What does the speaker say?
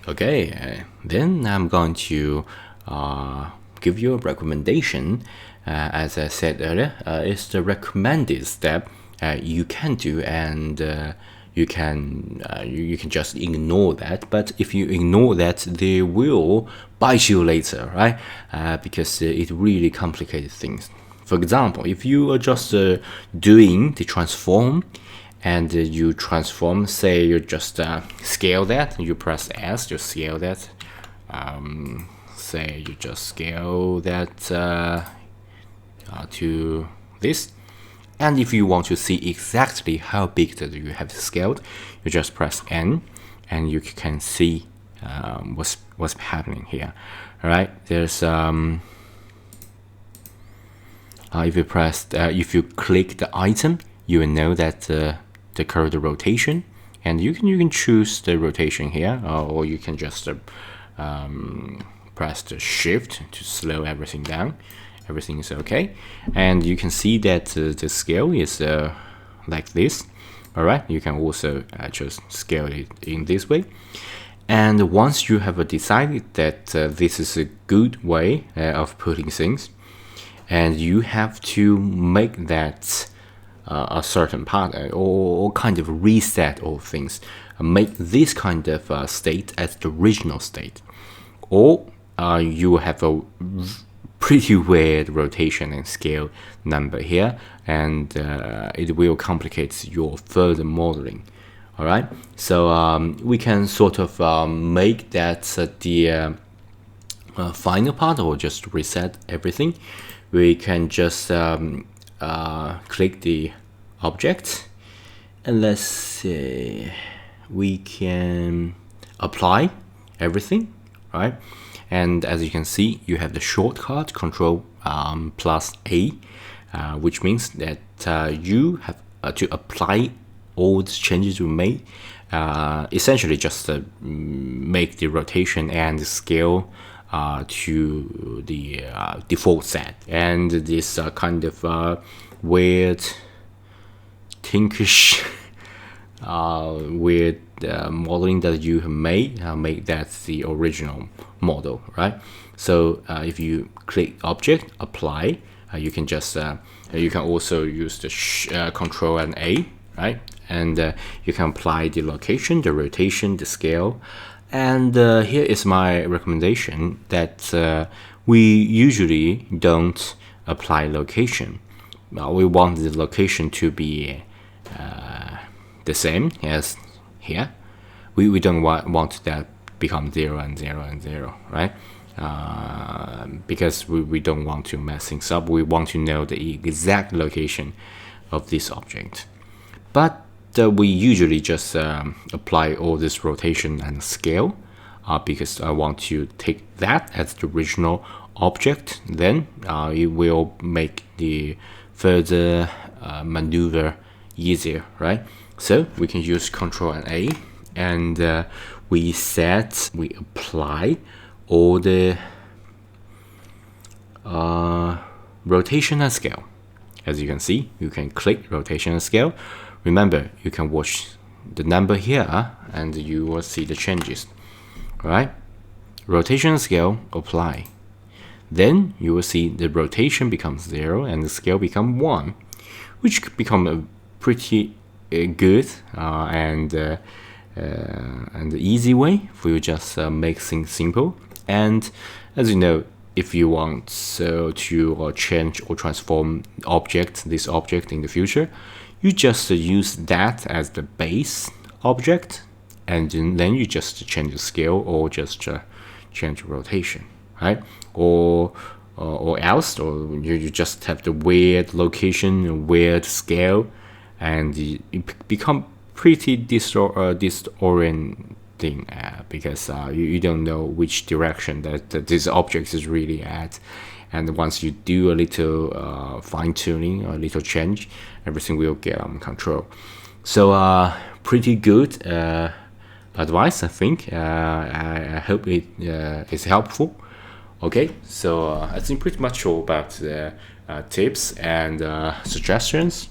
Okay, then I'm going to give you a recommendation. As I said earlier, it's the recommended step you can do, and you can just ignore that. But if you ignore that, they will bite you later, right? Because it really complicates things. For example, if you are just doing the transform, and you transform, say you just scale that, you press S to scale that, say you just scale that to this, and if you want to see exactly how big that you have scaled, you just press N, and you can see what's happening here. All right, there's if you click the item, you will know that the current rotation, and you can choose the rotation here, or you can just press the shift to slow everything down. Everything is okay, and you can see that the scale is like this. All right, you can also just scale it in this way. And once you have decided that this is a good way of putting things, and you have to make that a certain part, or kind of reset all things, make this kind of state as the original state, or you have a pretty weird rotation and scale number here, and it will complicate your further modeling. All right, so we can sort of make that the final part, or just reset everything. We can just click the object, and let's see, we can apply everything, right? And as you can see, you have the shortcut Control plus A, which means that you have to apply all the changes you made. Essentially, just make the rotation and the scale to the default set, and this kind of weird, tinkish, weird modeling that you have made, make that the original model, right? So if you click object, apply, you can just you can also use the Control and A, right? And you can apply the location, the rotation, the scale. And here is my recommendation that we usually don't apply location. We want the location to be the same as here. We don't want that become 0 and 0 and 0, right? Because we don't want to mess things up. We want to know the exact location of this object. But we usually just apply all this rotation and scale because I want to take that as the original object. Then it will make the further maneuver easier, right? So we can use Control and A, and we apply all the rotation and scale. As you can see, you can click rotation and scale. Remember, you can watch the number here, and you will see the changes. All right, rotation and scale, apply. Then you will see the rotation becomes 0 and the scale become 1, which could become a pretty good and easy way for you just make things simple. And as you know, if you want to change or transform this object in the future, you just use that as the base object, and then you just change the scale or just change the rotation, right? Or else, or you just have the weird location, weird scale, and it become pretty disorienting because you don't know which direction that this object is really at. And once you do a little fine-tuning, a little change, everything will get under control. So pretty good advice, I think. I hope it is helpful. Okay, so I think pretty much all about the tips and suggestions.